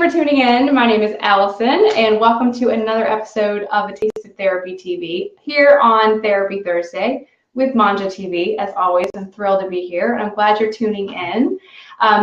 for tuning in. My name is Allison, and welcome to another episode of A Taste of Therapy TV here on Therapy Thursday with Mangia TV. As always, I'm thrilled to be here, and I'm glad you're tuning in.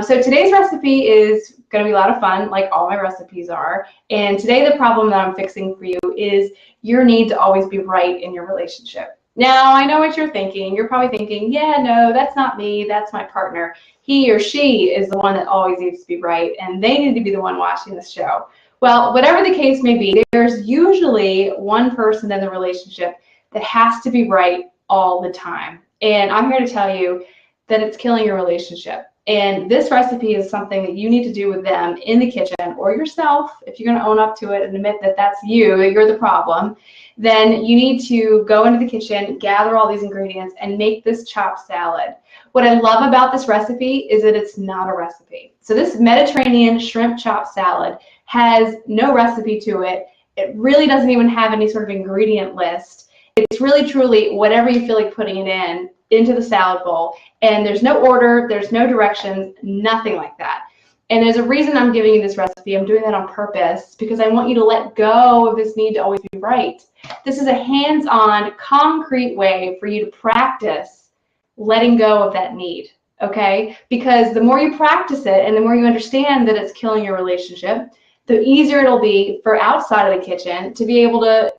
So today's recipe is going to be a lot of fun, like all my recipes are. And today the problem that I'm fixing for you is your need to always be right in your relationship. Now, I know what you're thinking. You're probably thinking, yeah, no, that's not me. That's my partner. He or she is the one that always needs to be right, and they need to be the one watching the show. Well, whatever the case may be, there's usually one person in the relationship that has to be right all the time. And I'm here to tell you that it's killing your relationship. And this recipe is something that you need to do with them in the kitchen, or yourself. If you're going to own up to it and admit that that's you, that you're the problem, then you need to go into the kitchen, gather all these ingredients, and make this chopped salad. What I love about this recipe is that it's not a recipe. So this Mediterranean shrimp chopped salad has no recipe to it. It really doesn't even have any sort of ingredient list. It's really truly whatever you feel like putting it into the salad bowl. And there's no order, there's no directions, nothing like that. And there's a reason I'm giving you this recipe. I'm doing that on purpose because I want you to let go of this need to always be right. This is a hands-on, concrete way for you to practice letting go of that need, okay? Because the more you practice it and the more you understand that it's killing your relationship, the easier it'll be for outside of the kitchen to be able to,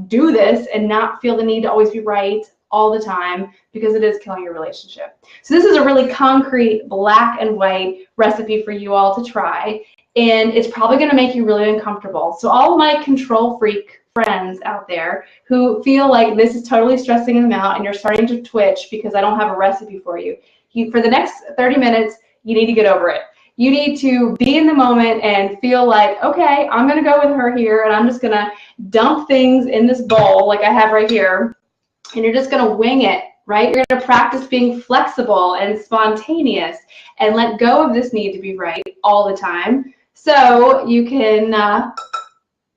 do this and not feel the need to always be right all the time, because it is killing your relationship. So this is a really concrete black and white recipe for you all to try, and it's probably going to make you really uncomfortable. So all my control freak friends out there who feel like this is totally stressing them out and you're starting to twitch because I don't have a recipe for you, for the next 30 minutes, you need to get over it. You need to be in the moment and feel like, okay, I'm going to go with her here, and I'm just going to dump things in this bowl like I have right here. And you're just going to wing it, right? You're going to practice being flexible and spontaneous and let go of this need to be right all the time so you can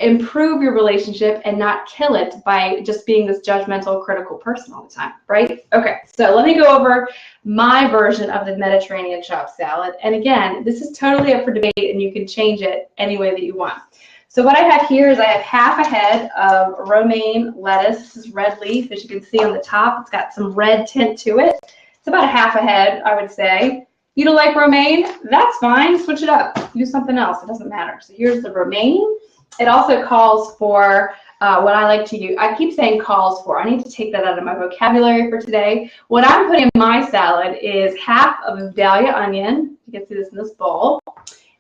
improve your relationship and not kill it by just being this judgmental, critical person all the time, right? Okay, so let me go over my version of the Mediterranean chopped salad. And again, this is totally up for debate, and you can change it any way that you want. So what I have here is I have half a head of romaine lettuce. This is red leaf, as you can see on the top. It's got some red tint to it. It's about a half a head, I would say. You don't like romaine? That's fine. Switch it up. Use something else. It doesn't matter. So here's the romaine. It also calls for what I like to use. I keep saying calls for. I need to take that out of my vocabulary for today. What I'm putting in my salad is half of a Vidalia onion. You can see this in this bowl.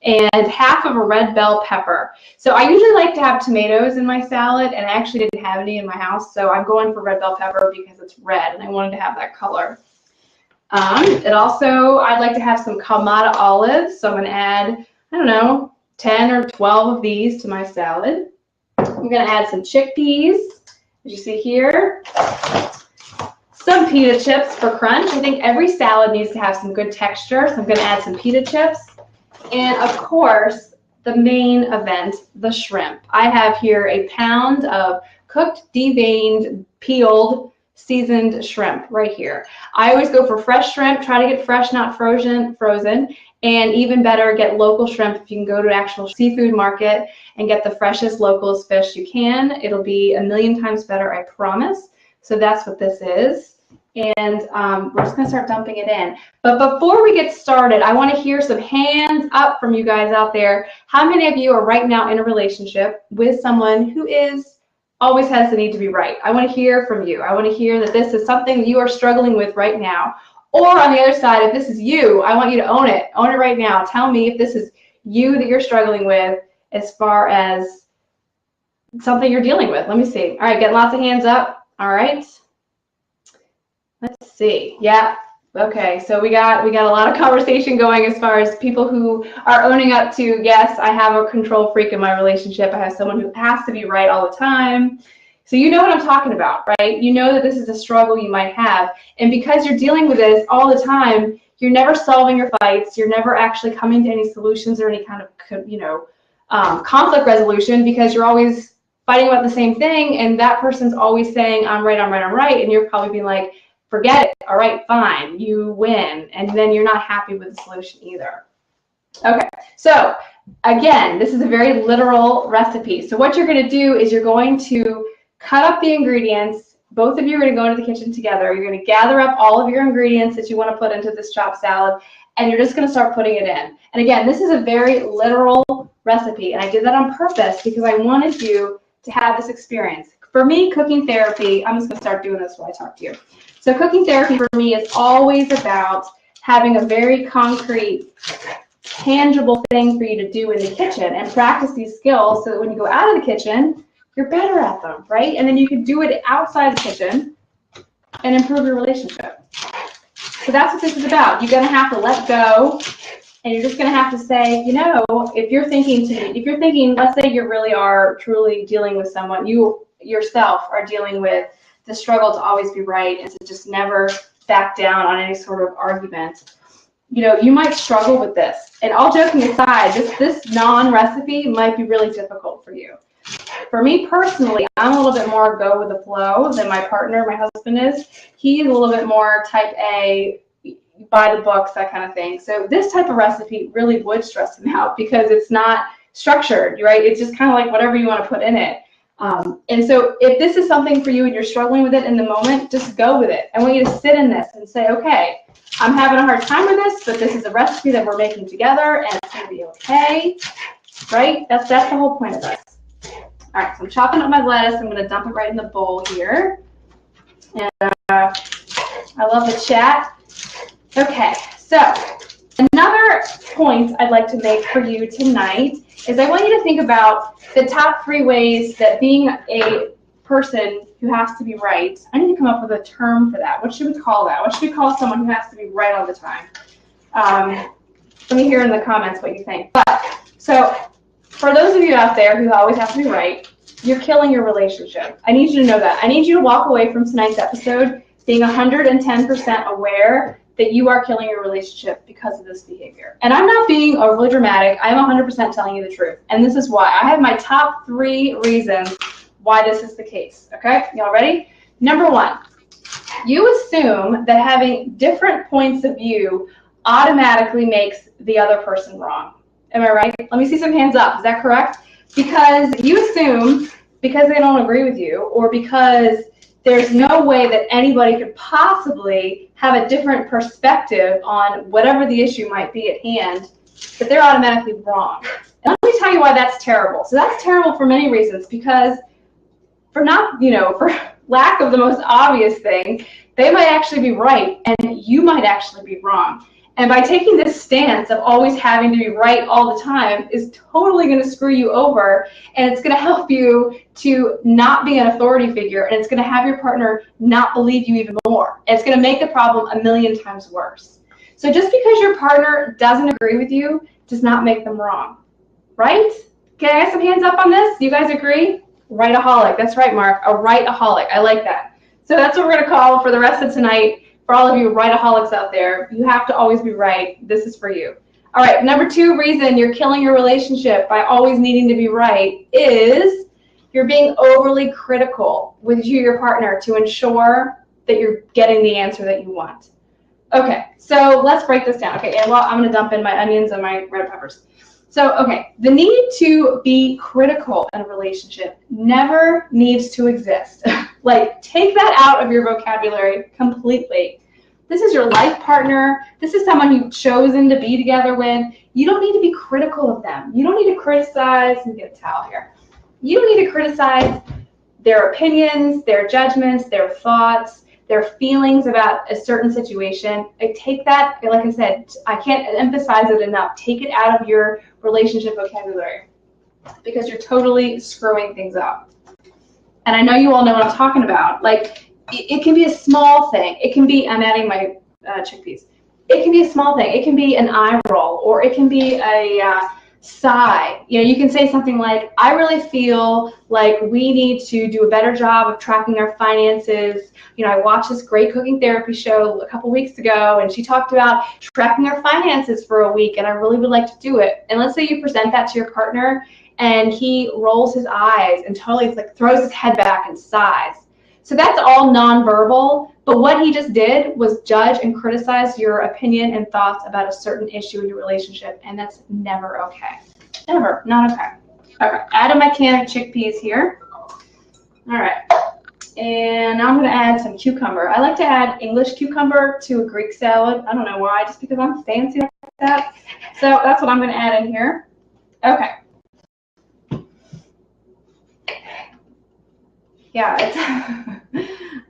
And half of a red bell pepper. So I usually like to have tomatoes in my salad, and I actually didn't have any in my house, so I'm going for red bell pepper because it's red and I wanted to have that color. I'd like to have some Kalamata olives, so I'm going to add, 10 or 12 of these to my salad. I'm going to add some chickpeas, as you see here. Some pita chips for crunch. I think every salad needs to have some good texture, so I'm going to add some pita chips. And of course, the main event, the shrimp. I have here a pound of cooked, deveined, peeled, seasoned shrimp right here. I always go for fresh shrimp. Try to get fresh, not frozen. And even better, get local shrimp. If you can go to an actual seafood market and get the freshest, localest fish you can, it'll be a million times better, I promise. So that's what this is. And we're just going to start dumping it in. But before we get started, I want to hear some hands up from you guys out there. How many of you are right now in a relationship with someone who always has the need to be right? I want to hear from you. I want to hear that this is something that you are struggling with right now. Or on the other side, if this is you, I want you to own it. Own it right now. Tell me if this is you that you're struggling with as far as something you're dealing with. Let me see. All right, get lots of hands up. All right. Let's see. Yeah. Okay. So we got a lot of conversation going as far as people who are owning up to, yes, I have a control freak in my relationship. I have someone who has to be right all the time. So you know what I'm talking about, right? You know that this is a struggle you might have. And because you're dealing with this all the time, you're never solving your fights. You're never actually coming to any solutions or any kind of, conflict resolution, because you're always fighting about the same thing. And that person's always saying, I'm right, I'm right, I'm right. And you're probably being like, forget it. All right, fine, you win. And then you're not happy with the solution either. Okay, so again, this is a very literal recipe. So what you're going to do is you're going to cut up the ingredients. Both of you are going to go into the kitchen together. You're going to gather up all of your ingredients that you want to put into this chopped salad, and you're just going to start putting it in. And again, this is a very literal recipe, and I did that on purpose because I wanted you to have this experience. For me, cooking therapy, I'm just going to start doing this while I talk to you. So cooking therapy for me is always about having a very concrete, tangible thing for you to do in the kitchen and practice these skills so that when you go out of the kitchen, you're better at them, right? And then you can do it outside the kitchen and improve your relationship. So that's what this is about. You're going to have to let go, and you're just going to have to say, you know, if you're thinking, let's say you really are truly dealing with someone, you yourself are dealing with the struggle to always be right and to just never back down on any sort of argument. You know, you might struggle with this. And all joking aside, this non-recipe might be really difficult for you. For me personally, I'm a little bit more go with the flow than my partner, my husband is. He's a little bit more type A, by the books, that kind of thing. So this type of recipe really would stress him out because it's not structured, right? It's just kind of like whatever you want to put in it. And so if this is something for you and you're struggling with it in the moment, just go with it. I want you to sit in this and say, okay, I'm having a hard time with this, but this is a recipe that we're making together and it's going to be okay, right? That's the whole point of this. All right, so I'm chopping up my lettuce. I'm going to dump it right in the bowl here. And I love the chat. Okay, so another point I'd like to make for you tonight is I want you to think about the top 3 ways that being a person who has to be right, I need to come up with a term for that. What should we call that? What should we call someone who has to be right all the time? Let me hear in the comments what you think. But so for those of you out there who always have to be right, you're killing your relationship. I need you to know that. I need you to walk away from tonight's episode being 110% aware that you are killing your relationship because of this behavior. And I'm not being overly dramatic. I'm 100% telling you the truth. And this is why. I have my top 3 reasons why this is the case. Okay? Y'all ready? Number 1, you assume that having different points of view automatically makes the other person wrong. Am I right? Let me see some hands up. Is that correct? Because you assume because they don't agree with you or because there's no way that anybody could possibly have a different perspective on whatever the issue might be at hand, that they're automatically wrong. And let me tell you why that's terrible. So that's terrible for many reasons, because for lack of the most obvious thing, they might actually be right and you might actually be wrong. And by taking this stance of always having to be right all the time is totally going to screw you over, and it's going to help you to not be an authority figure, and it's going to have your partner not believe you even more. And it's going to make the problem a million times worse. So just because your partner doesn't agree with you does not make them wrong, right? Can I get some hands up on this? Do you guys agree? Rightaholic. That's right, Mark. A rightaholic. I like that. So that's what we're going to call for the rest of tonight. For all of you rightaholics out there, you have to always be right. This is for you. All right, number 2 reason you're killing your relationship by always needing to be right is you're being overly critical with your partner to ensure that you're getting the answer that you want. Okay, so let's break this down. Okay, and well, I'm going to dump in my onions and my red peppers. So, okay, the need to be critical in a relationship never needs to exist. Like, take that out of your vocabulary completely. This is your life partner. This is someone you've chosen to be together with. You don't need to be critical of them. You don't need to criticize. Let me get a towel here. You don't need to criticize their opinions, their judgments, their thoughts, their feelings about a certain situation. I take that, like I said, I can't emphasize it enough. Take it out of your relationship vocabulary because you're totally screwing things up. And I know you all know what I'm talking about. Like, it can be a small thing. It can be, I'm adding my chickpeas. It can be a small thing. It can be an eye roll, or it can be a sigh. You know, you can say something like, I really feel like we need to do a better job of tracking our finances. You know, I watched this great cooking therapy show a couple weeks ago, and she talked about tracking our finances for a week, and I really would like to do it. And let's say you present that to your partner, and he rolls his eyes and totally throws his head back and sighs. So that's all nonverbal, but what he just did was judge and criticize your opinion and thoughts about a certain issue in your relationship, and that's never okay. Never. Not okay. Okay. Added my can of chickpeas here. All right. And now I'm going to add some cucumber. I like to add English cucumber to a Greek salad. I don't know why, just because I'm fancy like that. So that's what I'm going to add in here. Okay. Yeah, it's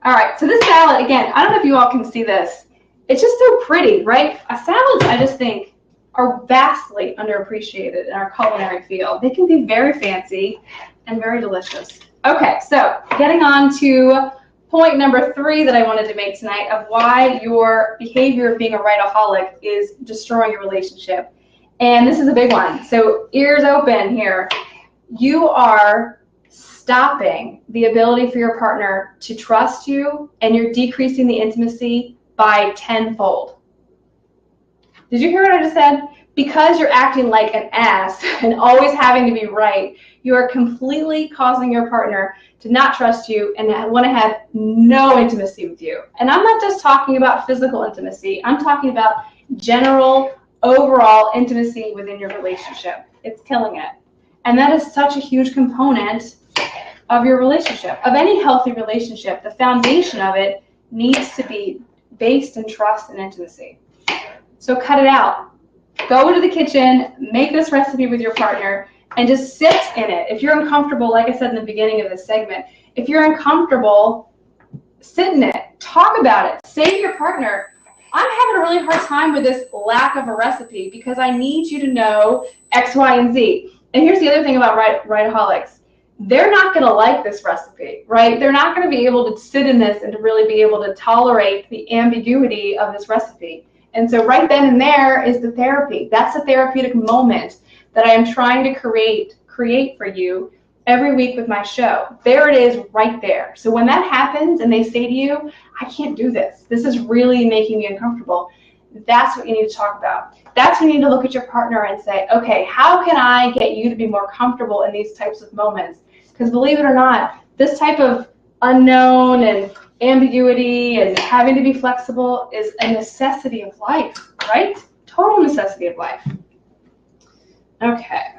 all right. So this salad, again, I don't know if you all can see this. It's just so pretty, right? Salads, I just think, are vastly underappreciated in our culinary field. They can be very fancy and very delicious. Okay, so getting on to point number 3 that I wanted to make tonight of why your behavior of being a writeaholic is destroying your relationship. And this is a big one. So ears open here. You are stopping the ability for your partner to trust you, and you're decreasing the intimacy by 10-fold. Did you hear what I just said? Because you're acting like an ass and always having to be right, you are completely causing your partner to not trust you and want to have no intimacy with you. And I'm not just talking about physical intimacy. I'm talking about general, overall intimacy within your relationship. It's killing it. And that is such a huge component of your relationship, of any healthy relationship. The foundation of it needs to be based in trust and intimacy. So cut it out. Go to the kitchen, make this recipe with your partner, and just sit in it. If you're uncomfortable, like I said in the beginning of this segment, if you're uncomfortable, sit in it. Talk about it. Say to your partner, I'm having a really hard time with this lack of a recipe because I need you to know X, Y, and Z. And here's the other thing about writeaholics. They're not going to like this recipe, right? They're not going to be able to sit in this and to really be able to tolerate the ambiguity of this recipe. And so right then and there is the therapy. That's a therapeutic moment that I am trying to create for you every week with my show. There it is right there. So when that happens and they say to you, I can't do this. This is really making me uncomfortable. That's what you need to talk about. That's when you need to look at your partner and say, okay, how can I get you to be more comfortable in these types of moments? Because believe it or not, this type of unknown and ambiguity and having to be flexible is a necessity of life, right? Total necessity of life. Okay.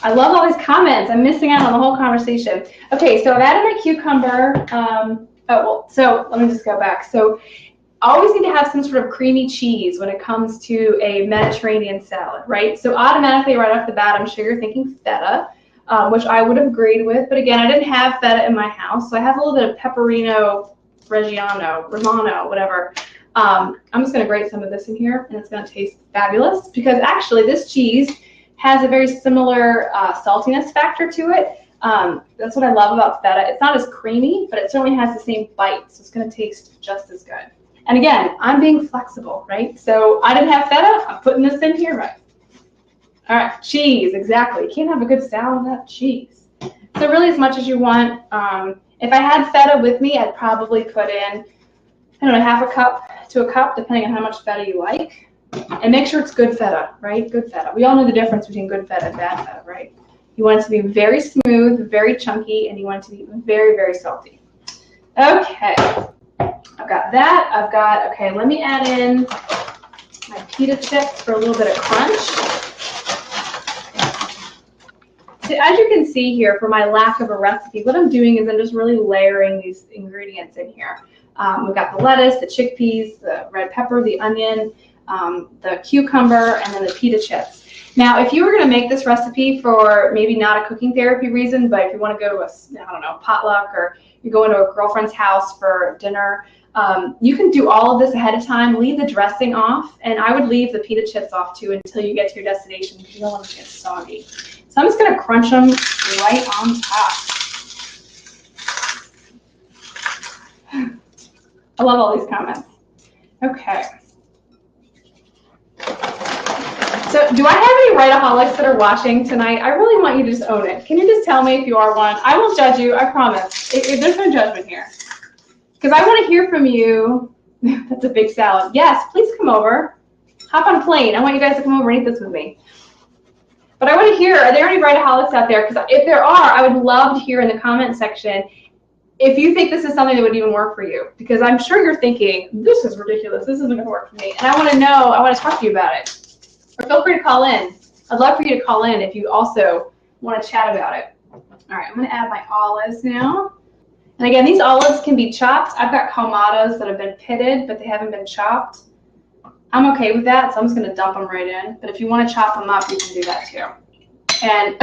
I love all these comments. I'm missing out on the whole conversation. Okay, so I've added my cucumber. So let me just go back. So always need to have some sort of creamy cheese when it comes to a Mediterranean salad, right? So automatically right off the bat, I'm sure you're thinking feta, which I would have agreed with. But again, I didn't have feta in my house, so I have a little bit of Pecorino Romano, whatever. I'm just going to grate some of this in here, and it's going to taste fabulous because actually this cheese has a very similar saltiness factor to it. That's what I love about feta. It's not as creamy, but it certainly has the same bite, so it's going to taste just as good. And again, I'm being flexible, right? So I didn't have feta. I'm putting this in here, right? All right, cheese, exactly. You can't have a good salad without cheese. So really as much as you want. If I had feta with me, I'd probably put in, I don't know, half a cup to a cup, depending on how much feta you like. And make sure it's good feta, right? Good feta. We all know the difference between good feta and bad feta, right? You want it to be very smooth, very chunky, and you want it to be very, very salty. Okay. I've got that. Okay, let me add in my pita chips for a little bit of crunch. So as you can see here, for my lack of a recipe, what I'm doing is I'm just really layering these ingredients in here. We've got the lettuce, the chickpeas, the red pepper, the onion, the cucumber, and then the pita chips. Now, if you were going to make this recipe for maybe not a cooking therapy reason, but if you want to go to a, I don't know, potluck, or you're going to a girlfriend's house for dinner, you can do all of this ahead of time. Leave the dressing off, and I would leave the pita chips off too until you get to your destination because you don't want them to get soggy. So I'm just going to crunch them right on top. I love all these comments. Okay. So do I have any writeaholics that are watching tonight? I really want you to just own it. Can you just tell me if you are one? I won't judge you, I promise. There's no judgment here. Because I want to hear from you. That's a big salad. Yes, please come over. Hop on a plane. I want you guys to come over and eat this with me. But I want to hear, are there any writeaholics out there? Because if there are, I would love to hear in the comment section if you think this is something that would even work for you. Because I'm sure you're thinking, this is ridiculous. This isn't going to work for me. And I want to know, I want to talk to you about it. Or feel free to call in. I'd love for you to call in if you also want to chat about it. All right, I'm going to add my olives now. And again, these olives can be chopped. I've got clamatos that have been pitted, but they haven't been chopped. I'm okay with that, so I'm just going to dump them right in. But if you want to chop them up, you can do that too. And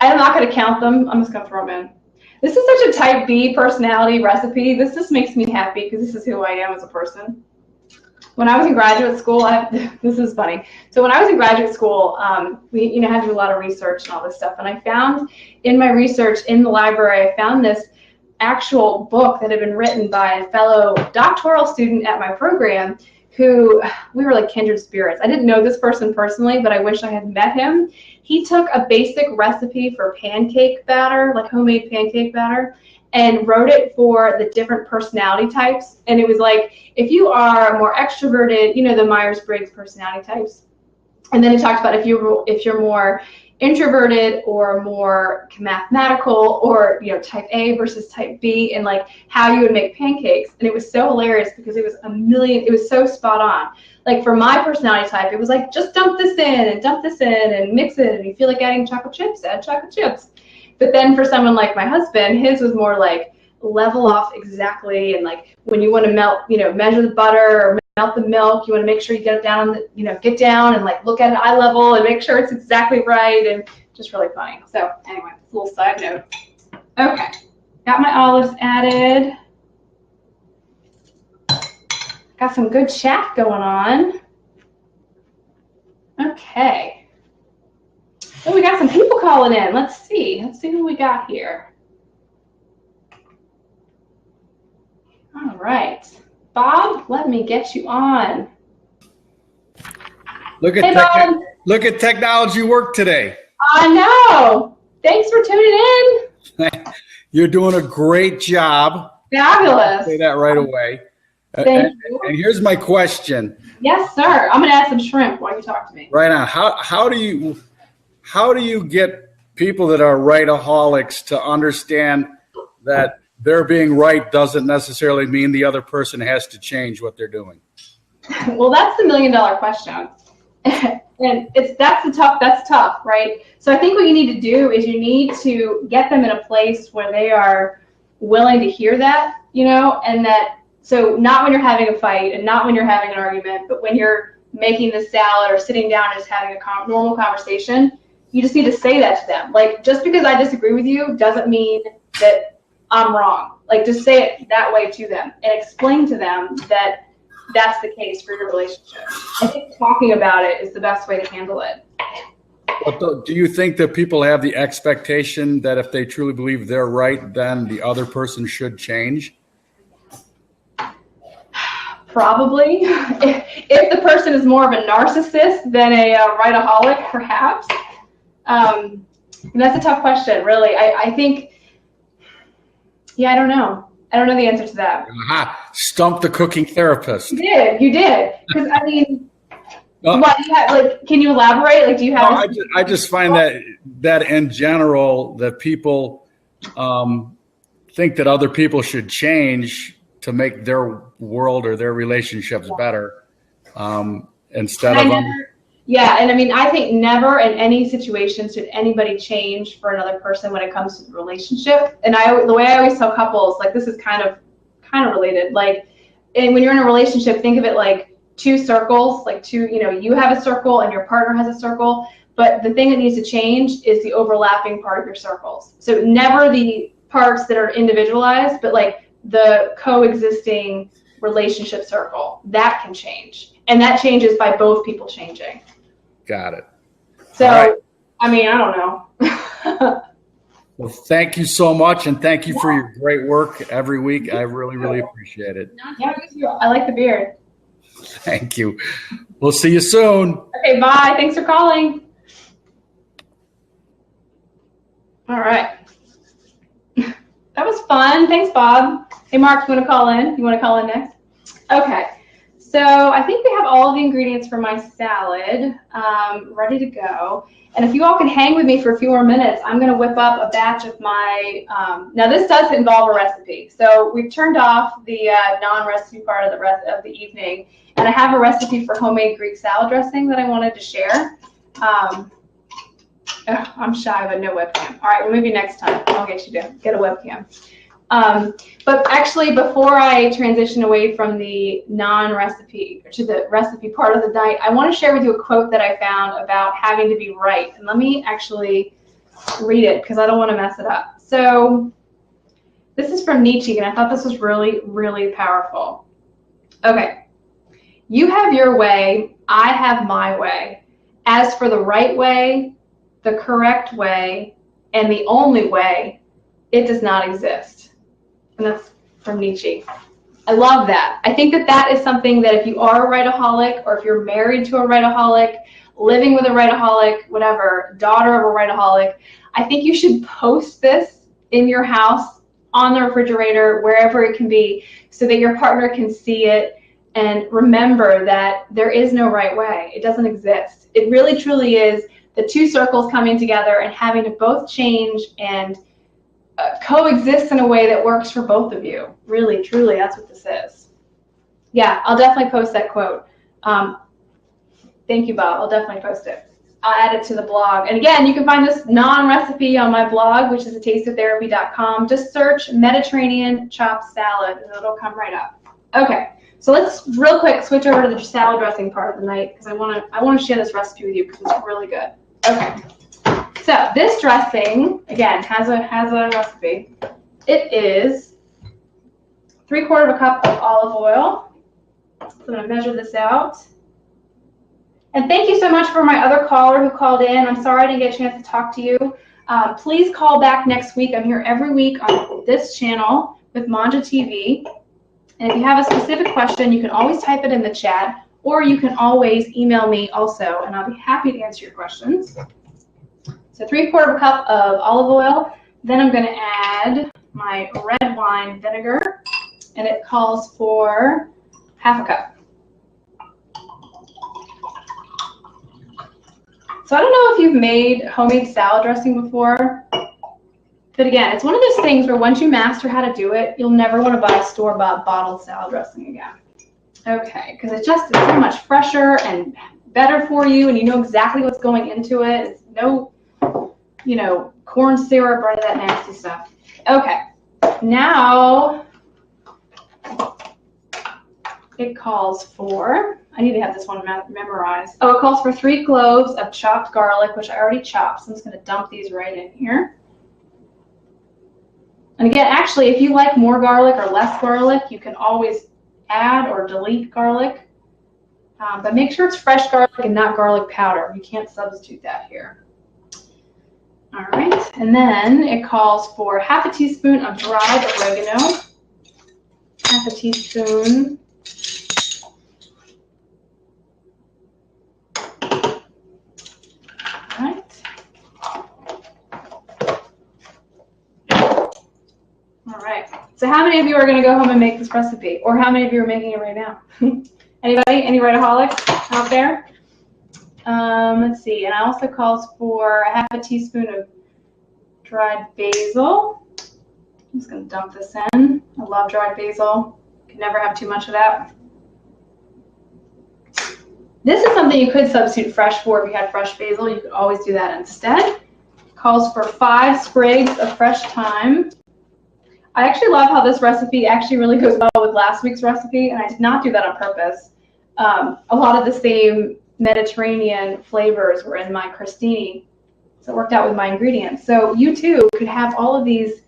I'm not going to count them. I'm just going to throw them in. This is such a type B personality recipe. This just makes me happy because this is who I am as a person. When I was in graduate school, this is funny. So when I was in graduate school, we had to do a lot of research and all this stuff. And I found in my research in the library, I found this actual book that had been written by a fellow doctoral student at my program who, we were like kindred spirits. I didn't know this person personally, but I wish I had met him. He took a basic recipe for pancake batter, like homemade pancake batter, and wrote it for the different personality types. And it was like, if you are more extroverted, the Myers-Briggs personality types. And then it talked about if you're more introverted or more mathematical, or type A versus type B, and like how you would make pancakes. And it was so hilarious because it was so spot on. Like for my personality type, it was like, just dump this in and mix it, and you feel like adding chocolate chips, add chocolate chips. But then for someone like my husband, his was more like level off exactly, and like when you want to melt, measure the butter or melt the milk, you want to make sure you get it down on the, get down and like look at it eye level and make sure it's exactly right, and just really funny. So anyway, a little side note. Okay, got my olives added. Got some good chat going on. Okay. Oh, we got some people calling in. Let's see who we got here. All right. Bob, let me get you on. Look at technology work today. I know. Thanks for tuning in. You're doing a great job. Fabulous. I'll say that right away. Thank you. And here's my question. Yes, sir. I'm going to add some shrimp while you talk to me. Right on. How do you get people that are rightaholics to understand that their being right doesn't necessarily mean the other person has to change what they're doing? Well, that's the $1 million question. And that's tough, right? So I think what you need to do is you need to get them in a place where they are willing to hear that, and that, so not when you're having a fight and not when you're having an argument, but when you're making the salad or sitting down and just having a normal conversation, you just need to say that to them. Like, just because I disagree with you doesn't mean that I'm wrong. Like, just say it that way to them and explain to them that that's the case for your relationship. I think talking about it is the best way to handle it. But do you think that people have the expectation that if they truly believe they're right, then the other person should change? Probably. If the person is more of a narcissist than a rightaholic, perhaps. That's a tough question, really. I think, I don't know. I don't know the answer to that. Aha, stump the cooking therapist. You did. Because, I mean, what do you have, like, can you elaborate? Like, do you have? I just find that in general, that people think that other people should change to make their world or their relationships better, instead of. Yeah, and I mean, I think never in any situation should anybody change for another person when it comes to the relationship. And the way I always tell couples, like, this is kind of related. Like, and when you're in a relationship, think of it like two circles, like you have a circle and your partner has a circle. But the thing that needs to change is the overlapping part of your circles. So never the parts that are individualized, but like the coexisting relationship circle, that can change. And that changes by both people changing. Got it. So, right. I mean, I don't know. Well, thank you so much, and thank you for your great work every week. I really, really appreciate it. Yeah, I like the beard. Thank you. We'll see you soon. Okay, bye. Thanks for calling. All right. That was fun. Thanks, Bob. Hey, Mark, you want to call in? You want to call in next? Okay. So I think we have all of the ingredients for my salad ready to go. And if you all can hang with me for a few more minutes, I'm going to whip up a batch of my, now this does involve a recipe. So we've turned off the non-recipe part of the rest of the evening. And I have a recipe for homemade Greek salad dressing that I wanted to share. Oh, I'm shy, but no webcam. All right, well, maybe next time I'll get you to get a webcam. But actually, before I transition away from the non-recipe to the recipe part of the night, I want to share with you a quote that I found about having to be right. And let me actually read it because I don't want to mess it up. So this is from Nietzsche, and I thought this was really, really powerful. Okay. You have your way, I have my way. As for the right way, the correct way, and the only way, it does not exist. And that's from Nietzsche. I love that. I think that that is something that if you are a writeaholic, or if you're married to a writeaholic, living with a writeaholic, whatever, daughter of a writeaholic, I think you should post this in your house, on the refrigerator, wherever it can be, so that your partner can see it and remember that there is no right way. It doesn't exist. It really, truly is the two circles coming together and having to both change and coexist in a way that works for both of you. Really, truly, that's what this is. Yeah, I'll definitely post that quote. Thank you, Bob. I'll definitely post it. I'll add it to the blog. And again, you can find this non-recipe on my blog, which is atasteoftherapy.com. Just search Mediterranean chopped salad, and it'll come right up. Okay, so let's real quick switch over to the salad dressing part of the night because I want to share this recipe with you because it's really good. Okay. So this dressing, again, has a recipe. It is 3/4 cup of olive oil. So I'm going to measure this out. And thank you so much for my other caller who called in. I'm sorry I didn't get a chance to talk to you. Please call back next week. I'm here every week on this channel with Mangia TV. And if you have a specific question, you can always type it in the chat, or you can always email me also, and I'll be happy to answer your questions. So 3/4 cup of olive oil. Then I'm going to add my red wine vinegar, and it calls for 1/2 cup. So I don't know if you've made homemade salad dressing before, but again, it's one of those things where once you master how to do it, you'll never want to buy store-bought bottled salad dressing again. Okay, because it's so much fresher and better for you, and you know exactly what's going into it. It's no, corn syrup or any of that nasty stuff. Okay, now it calls for, I need to have this one memorized. Oh, it calls for 3 cloves of chopped garlic, which I already chopped, so I'm just going to dump these right in here. And again, actually, if you like more garlic or less garlic, you can always add or delete garlic. But make sure it's fresh garlic and not garlic powder. You can't substitute that here. All right, and then it calls for 1/2 teaspoon of dried oregano, 1/2 teaspoon. All right. All right. So how many of you are going to go home and make this recipe? Or how many of you are making it right now? Anybody? Any writeaholics out there? Let's see. And it also calls for 1/2 teaspoon of dried basil. I'm just going to dump this in. I love dried basil. Can never have too much of that. This is something you could substitute fresh for if you had fresh basil. You could always do that instead. It calls for 5 sprigs of fresh thyme. I actually love how this recipe actually really goes well with last week's recipe, and I did not do that on purpose. A lot of the same Mediterranean flavors were in my crostini, so it worked out with my ingredients. So you too could have all of these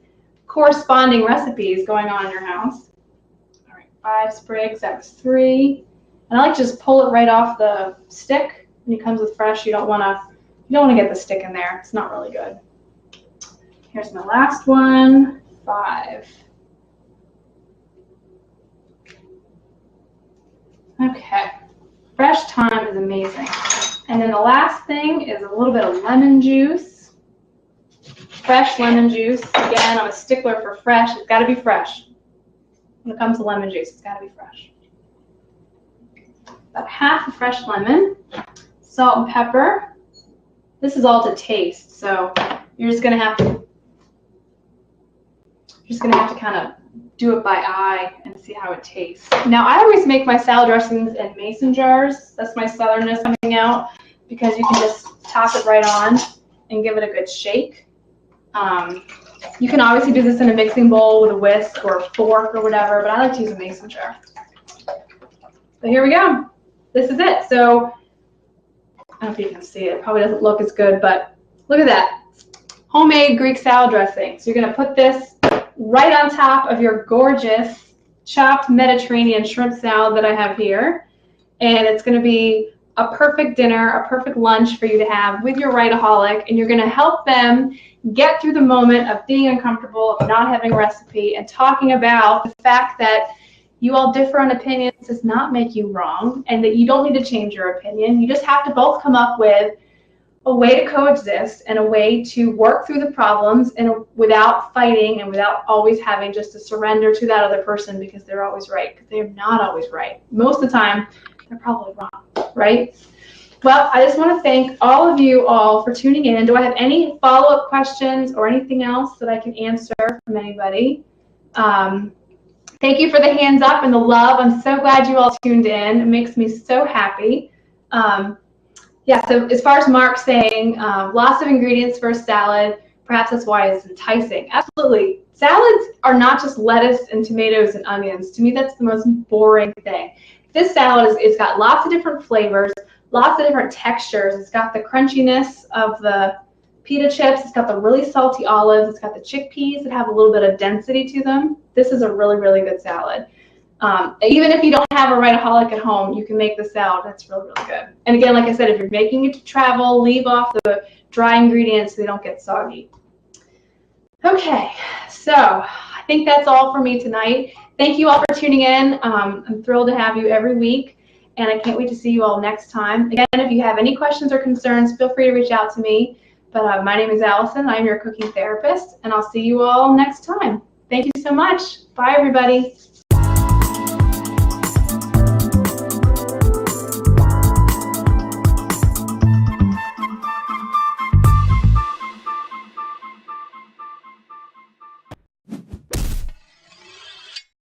corresponding recipes going on in your house. All right, 5 sprigs, that was 3. And I like to just pull it right off the stick. When it comes with fresh, you don't want to get the stick in there. It's not really good. Here's my last one, 5. Okay, fresh thyme is amazing. And then the last thing is a little bit of lemon juice. Fresh lemon juice. Again, I'm a stickler for fresh. It's got to be fresh. When it comes to lemon juice, it's got to be fresh. About 1/2 a fresh lemon, salt and pepper. This is all to taste, so you're just gonna have to kind of do it by eye and see how it tastes. Now, I always make my salad dressings in mason jars. That's my southernness coming out, because you can just top it right on and give it a good shake. You can obviously do this in a mixing bowl with a whisk or a fork or whatever, but I like to use a mason jar. So here we go. This is it. So I don't know if you can see it. Probably doesn't look as good, but look at that. Homemade Greek salad dressing. So you're going to put this right on top of your gorgeous chopped Mediterranean shrimp salad that I have here. And it's going to be a perfect dinner, a perfect lunch for you to have with your write-aholic, and you're going to help them get through the moment of being uncomfortable, of not having a recipe, and talking about the fact that you all differ on opinions does not make you wrong, and that you don't need to change your opinion. You just have to both come up with a way to coexist and a way to work through the problems and without fighting and without always having just to surrender to that other person because they're always right, because they're not always right. Most of the time, they're probably wrong, right? Well, I just want to thank all of you all for tuning in. Do I have any follow-up questions or anything else that I can answer from anybody? Thank you for the hands up and the love. I'm so glad you all tuned in. It makes me so happy. Yeah, so as far as Mark saying, lots of ingredients for a salad, perhaps that's why it's enticing. Absolutely. Salads are not just lettuce and tomatoes and onions. To me, that's the most boring thing. This salad it's got lots of different flavors, lots of different textures. It's got the crunchiness of the pita chips. It's got the really salty olives. It's got the chickpeas that have a little bit of density to them. This is a really, really good salad. Even if you don't have a write-aholic at home, you can make the salad. That's really, really good. And again, like I said, if you're making it to travel, leave off the dry ingredients so they don't get soggy. Okay, so I think that's all for me tonight. Thank you all for tuning in. I'm thrilled to have you every week, and I can't wait to see you all next time. Again, if you have any questions or concerns, feel free to reach out to me. But my name is Allison. I'm your cooking therapist, and I'll see you all next time. Thank you so much. Bye, everybody.